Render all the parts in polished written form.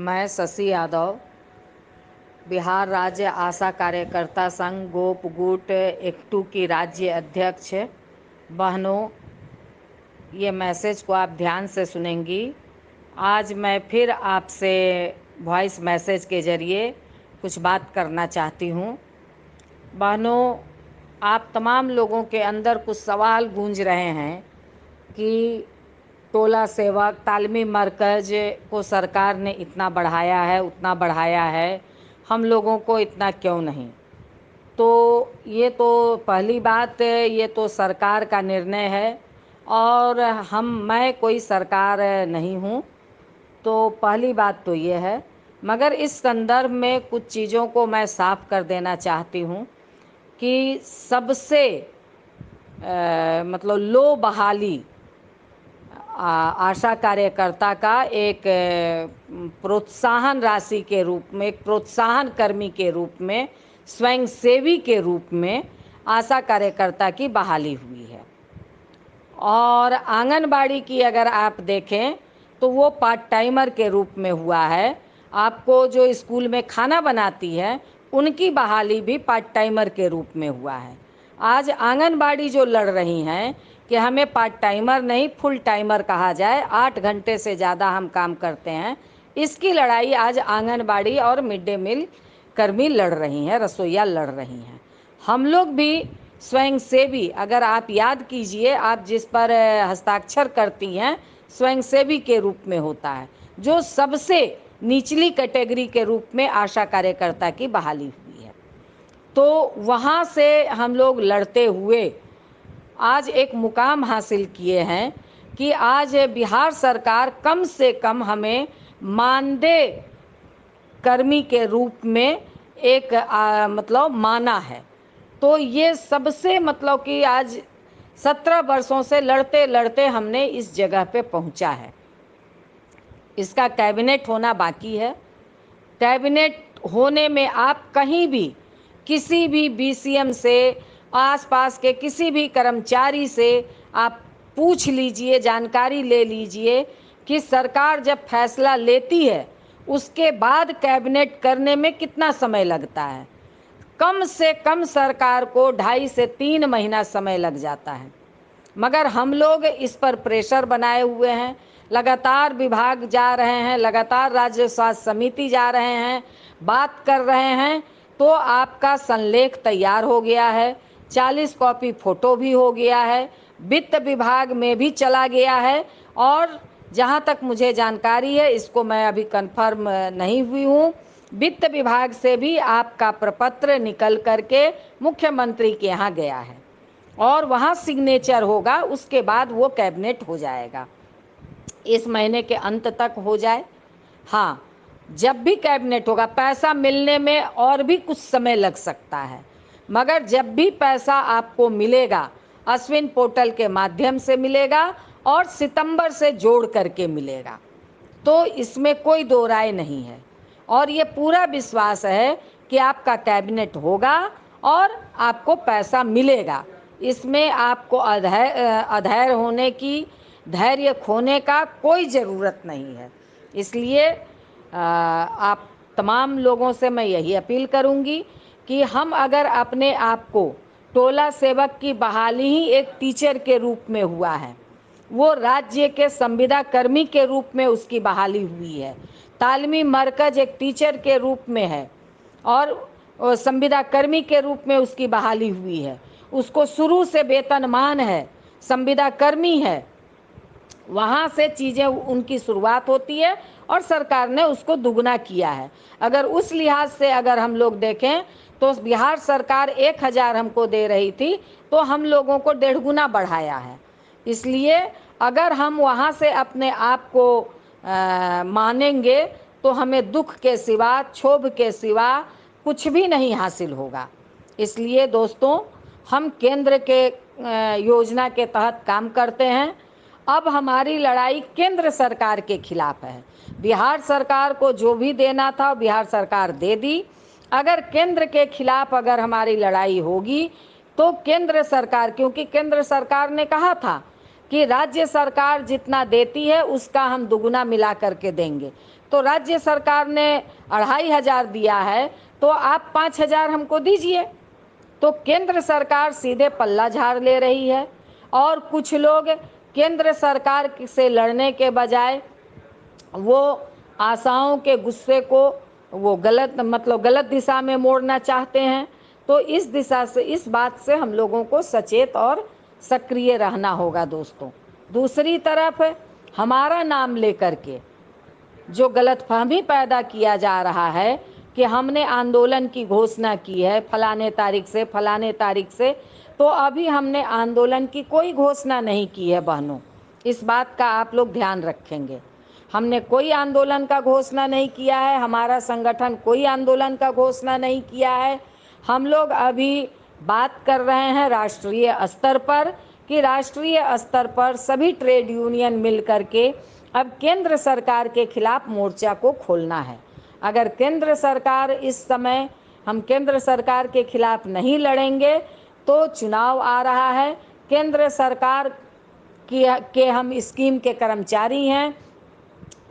मैं शशि यादव, बिहार राज्य आशा कार्यकर्ता संघ गोप गुट एकटू की राज्य अध्यक्ष। बहनों, ये मैसेज को आप ध्यान से सुनेंगी। आज मैं फिर आपसे वॉइस मैसेज के ज़रिए कुछ बात करना चाहती हूँ। बहनों, आप तमाम लोगों के अंदर कुछ सवाल गूंज रहे हैं कि टोला सेवक तालीमी मरकज़ को सरकार ने इतना बढ़ाया है, उतना बढ़ाया है, हम लोगों को इतना क्यों नहीं। तो ये तो पहली बात, ये तो सरकार का निर्णय है और मैं कोई सरकार नहीं हूँ। तो पहली बात तो ये है, मगर इस संदर्भ में कुछ चीज़ों को मैं साफ कर देना चाहती हूँ कि सबसे मतलब लो बहाली आशा कार्यकर्ता का एक प्रोत्साहन राशि के रूप में, एक प्रोत्साहन कर्मी के रूप में, स्वयंसेवी के रूप में आशा कार्यकर्ता की बहाली हुई है। और आंगनबाड़ी की अगर आप देखें तो वो पार्ट टाइमर के रूप में हुआ है। आपको जो स्कूल में खाना बनाती है उनकी बहाली भी पार्ट टाइमर के रूप में हुआ है। आज आंगनबाड़ी जो लड़ रही हैं कि हमें पार्ट टाइमर नहीं फुल टाइमर कहा जाए, 8 घंटे से ज़्यादा हम काम करते हैं, इसकी लड़ाई आज आंगनबाड़ी और मिड डे मील कर्मी लड़ रही हैं, रसोइया लड़ रही हैं। हम लोग भी स्वयंसेवी, अगर आप याद कीजिए, आप जिस पर हस्ताक्षर करती हैं स्वयंसेवी के रूप में होता है, जो सबसे निचली कैटेगरी के रूप में आशा कार्यकर्ता की बहाली हुई है। तो वहाँ से हम लोग लड़ते हुए आज एक मुकाम हासिल किए हैं कि आज बिहार सरकार कम से कम हमें मानदेय कर्मी के रूप में एक मतलब माना है। तो ये सबसे मतलब कि आज 17 वर्षों से लड़ते लड़ते हमने इस जगह पे पहुंचा है। इसका कैबिनेट होना बाकी है। कैबिनेट होने में आप कहीं भी किसी भी बीसीएम से, आसपास के किसी भी कर्मचारी से आप पूछ लीजिए, जानकारी ले लीजिए कि सरकार जब फैसला लेती है उसके बाद कैबिनेट करने में कितना समय लगता है। कम से कम सरकार को 2.5 से 3 महीना समय लग जाता है। मगर हम लोग इस पर प्रेशर बनाए हुए हैं, लगातार विभाग जा रहे हैं, लगातार राज्य स्वास्थ्य समिति जा रहे हैं, बात कर रहे हैं। तो आपका संलेख तैयार हो गया है, 40 कॉपी फोटो भी हो गया है, वित्त विभाग में भी चला गया है। और जहाँ तक मुझे जानकारी है, इसको मैं अभी कंफर्म नहीं हुई हूँ, वित्त विभाग से भी आपका प्रपत्र निकल करके मुख्यमंत्री के यहाँ गया है और वहाँ सिग्नेचर होगा, उसके बाद वो कैबिनेट हो जाएगा। इस महीने के अंत तक हो जाए। हाँ, जब भी कैबिनेट होगा, पैसा मिलने में और भी कुछ समय लग सकता है, मगर जब भी पैसा आपको मिलेगा अश्विन पोर्टल के माध्यम से मिलेगा और सितंबर से जोड़ करके मिलेगा। तो इसमें कोई दो राय नहीं है और ये पूरा विश्वास है कि आपका कैबिनेट होगा और आपको पैसा मिलेगा। इसमें आपको अधैर्य होने की, धैर्य खोने का कोई ज़रूरत नहीं है। इसलिए आप तमाम लोगों से मैं यही अपील करूंगी कि हम अगर अपने आप को, टोला सेवक की बहाली ही एक टीचर के रूप में हुआ है, वो राज्य के संविदा कर्मी के रूप में उसकी बहाली हुई है, तालीमी मरकज एक टीचर के रूप में है और संविदा कर्मी के रूप में उसकी बहाली हुई है। उसको शुरू से वेतनमान है, संविदा कर्मी है, वहाँ से चीज़ें उनकी शुरुआत होती है और सरकार ने उसको दुगना किया है। अगर उस लिहाज से अगर हम लोग देखें तो बिहार सरकार 1000 हमको दे रही थी, तो हम लोगों को 1.5 गुना बढ़ाया है। इसलिए अगर हम वहाँ से अपने आप को मानेंगे तो हमें दुख के सिवा, क्षोभ के सिवा कुछ भी नहीं हासिल होगा। इसलिए दोस्तों, हम केंद्र के योजना के तहत काम करते हैं। अब हमारी लड़ाई केंद्र सरकार के खिलाफ है। बिहार सरकार को जो भी देना था बिहार सरकार दे दी। अगर केंद्र के खिलाफ अगर हमारी लड़ाई होगी तो केंद्र सरकार, क्योंकि केंद्र सरकार ने कहा था कि राज्य सरकार जितना देती है उसका हम दुगुना मिला करके देंगे। तो राज्य सरकार ने 2500 दिया है, तो आप 5000 हमको दीजिए। तो केंद्र सरकार सीधे पल्ला झाड़ ले रही है, और कुछ लोग केंद्र सरकार से लड़ने के बजाय वो आशाओं के गुस्से को वो गलत दिशा में मोड़ना चाहते हैं। तो इस दिशा से, इस बात से हम लोगों को सचेत और सक्रिय रहना होगा दोस्तों। दूसरी तरफ हमारा नाम लेकर के जो गलतफहमी पैदा किया जा रहा है कि हमने आंदोलन की घोषणा की है फलाने तारीख से फलाने तारीख से, तो अभी हमने आंदोलन की कोई घोषणा नहीं की है बहनों। इस बात का आप लोग ध्यान रखेंगे। हमने कोई आंदोलन का घोषणा नहीं किया है, हमारा संगठन कोई आंदोलन का घोषणा नहीं किया है। हम लोग अभी बात कर रहे हैं राष्ट्रीय स्तर पर कि राष्ट्रीय स्तर पर सभी ट्रेड यूनियन मिल करके अब केंद्र सरकार के खिलाफ मोर्चा को खोलना है। अगर केंद्र सरकार इस समय हम केंद्र सरकार के खिलाफ नहीं लड़ेंगे तो चुनाव आ रहा है, केंद्र सरकार के हम स्कीम के कर्मचारी हैं,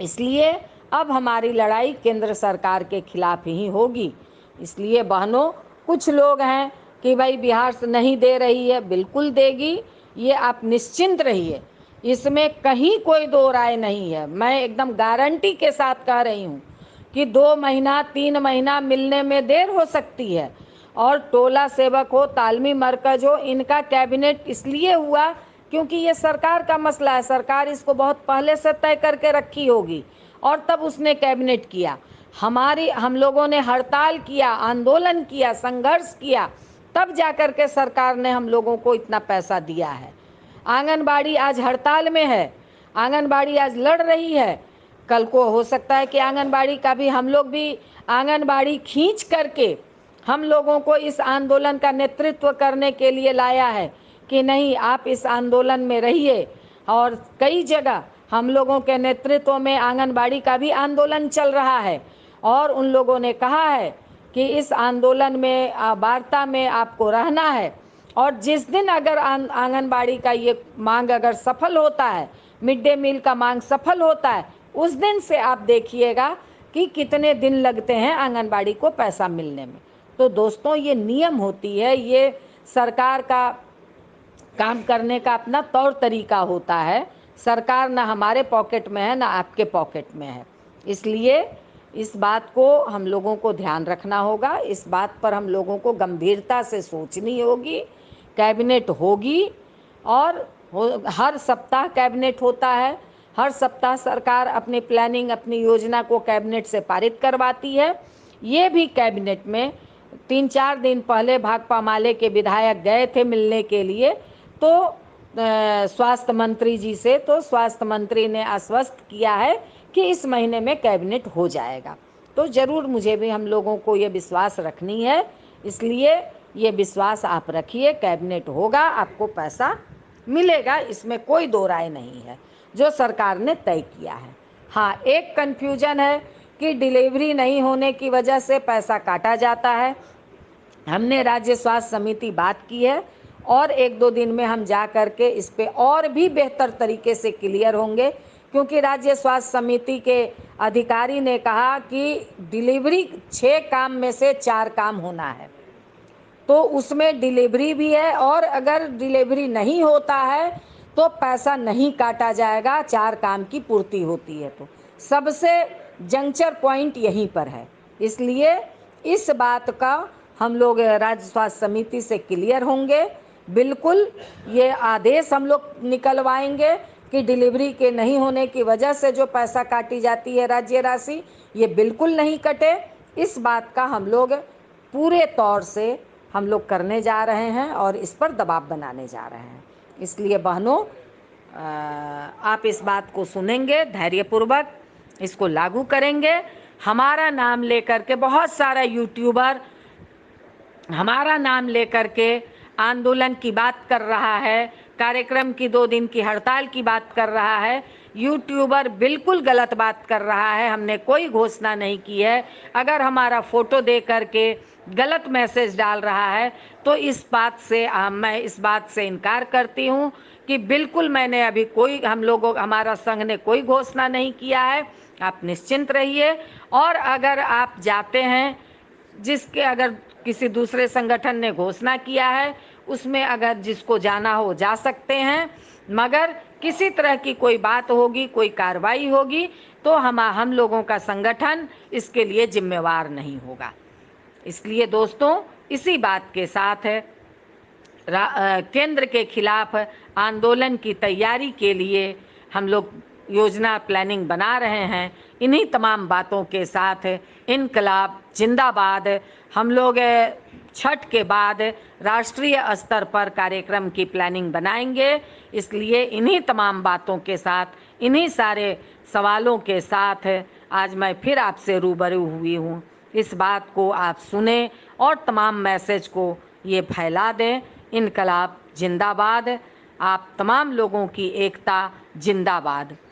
इसलिए अब हमारी लड़ाई केंद्र सरकार के खिलाफ ही होगी। इसलिए बहनों, कुछ लोग हैं कि भाई बिहार से नहीं दे रही है, बिल्कुल देगी, ये आप निश्चिंत रहिए, इसमें कहीं कोई दो राय नहीं है। मैं एकदम गारंटी के साथ कह रही हूँ कि 2 महीना 3 महीना मिलने में देर हो सकती है। और टोला सेवक हो, तालमी मरकज हो, इनका कैबिनेट इसलिए हुआ क्योंकि ये सरकार का मसला है, सरकार इसको बहुत पहले से तय करके रखी होगी और तब उसने कैबिनेट किया। हम लोगों ने हड़ताल किया, आंदोलन किया, संघर्ष किया, तब जाकर के सरकार ने हम लोगों को इतना पैसा दिया है। आंगनबाड़ी आज हड़ताल में है, आंगनबाड़ी आज लड़ रही है, कल को हो सकता है कि आंगनबाड़ी का भी हम लोग भी आंगनबाड़ी खींच करके हम लोगों को इस आंदोलन का नेतृत्व करने के लिए लाया है कि नहीं, आप इस आंदोलन में रहिए। और कई जगह हम लोगों के नेतृत्व में आंगनबाड़ी का भी आंदोलन चल रहा है, और उन लोगों ने कहा है कि इस आंदोलन में वार्ता में आपको रहना है। और जिस दिन अगर आंगनबाड़ी का ये मांग अगर सफल होता है, मिड डे मील का मांग सफल होता है, उस दिन से आप देखिएगा कि कितने दिन लगते हैं आंगनबाड़ी को पैसा मिलने में। तो दोस्तों, ये नियम होती है, ये सरकार का काम करने का अपना तौर तरीका होता है। सरकार ना हमारे पॉकेट में है ना आपके पॉकेट में है, इसलिए इस बात को हम लोगों को ध्यान रखना होगा, इस बात पर हम लोगों को गंभीरता से सोचनी होगी। कैबिनेट होगी और हर सप्ताह कैबिनेट होता है, हर सप्ताह सरकार अपनी प्लानिंग, अपनी योजना को कैबिनेट से पारित करवाती है। ये भी कैबिनेट में 3-4 दिन पहले भाकपा माले के विधायक गए थे मिलने के लिए, तो स्वास्थ्य मंत्री जी से, तो स्वास्थ्य मंत्री ने आश्वस्त किया है कि इस महीने में कैबिनेट हो जाएगा। तो ज़रूर मुझे भी हम लोगों को ये विश्वास रखनी है, इसलिए ये विश्वास आप रखिए, कैबिनेट होगा, आपको पैसा मिलेगा, इसमें कोई दो राय नहीं है, जो सरकार ने तय किया है। हाँ, एक कन्फ्यूजन है कि डिलीवरी नहीं होने की वजह से पैसा काटा जाता है। हमने राज्य स्वास्थ्य समिति बात की है, और 1-2 दिन में हम जा कर के इस पे और भी बेहतर तरीके से क्लियर होंगे, क्योंकि राज्य स्वास्थ्य समिति के अधिकारी ने कहा कि डिलीवरी 6 काम में से 4 काम होना है, तो उसमें डिलीवरी भी है, और अगर डिलीवरी नहीं होता है तो पैसा नहीं काटा जाएगा, 4 काम की पूर्ति होती है। तो सबसे जंक्चर पॉइंट यहीं पर है, इसलिए इस बात का हम लोग राज्य स्वास्थ्य समिति से क्लियर होंगे। बिल्कुल ये आदेश हम लोग निकलवाएंगे कि डिलीवरी के नहीं होने की वजह से जो पैसा काटी जाती है राज्य राशि, ये बिल्कुल नहीं कटे। इस बात का हम लोग पूरे तौर से हम लोग करने जा रहे हैं और इस पर दबाव बनाने जा रहे हैं। इसलिए बहनों, आप इस बात को सुनेंगे, धैर्यपूर्वक इसको लागू करेंगे। हमारा नाम लेकर के बहुत सारा यूट्यूबर हमारा नाम लेकर के आंदोलन की बात कर रहा है, कार्यक्रम की 2 दिन की हड़ताल की बात कर रहा है। यूट्यूबर बिल्कुल गलत बात कर रहा है, हमने कोई घोषणा नहीं की है। अगर हमारा फोटो दे करके गलत मैसेज डाल रहा है तो मैं इस बात से इनकार करती हूँ कि बिल्कुल मैंने अभी हमारा संघ ने कोई घोषणा नहीं किया है। आप निश्चिंत रहिए। और अगर आप जाते हैं, जिसके अगर किसी दूसरे संगठन ने घोषणा किया है, उसमें अगर जिसको जाना हो जा सकते हैं, मगर किसी तरह की कोई बात होगी, कोई कार्रवाई होगी, तो हम लोगों का संगठन इसके लिए जिम्मेवार नहीं होगा। इसलिए दोस्तों, इसी बात के साथ केंद्र के खिलाफ आंदोलन की तैयारी के लिए हम लोग योजना प्लानिंग बना रहे हैं। इन्हीं तमाम बातों के साथ इनकलाब जिंदाबाद। हम लोग छठ के बाद राष्ट्रीय स्तर पर कार्यक्रम की प्लानिंग बनाएंगे। इसलिए इन्हीं तमाम बातों के साथ, इन्हीं सारे सवालों के साथ आज मैं फिर आपसे रूबरू हुई हूँ। इस बात को आप सुने और तमाम मैसेज को ये फैला दें। इनकलाब जिंदाबाद। आप तमाम लोगों की एकता जिंदाबाद।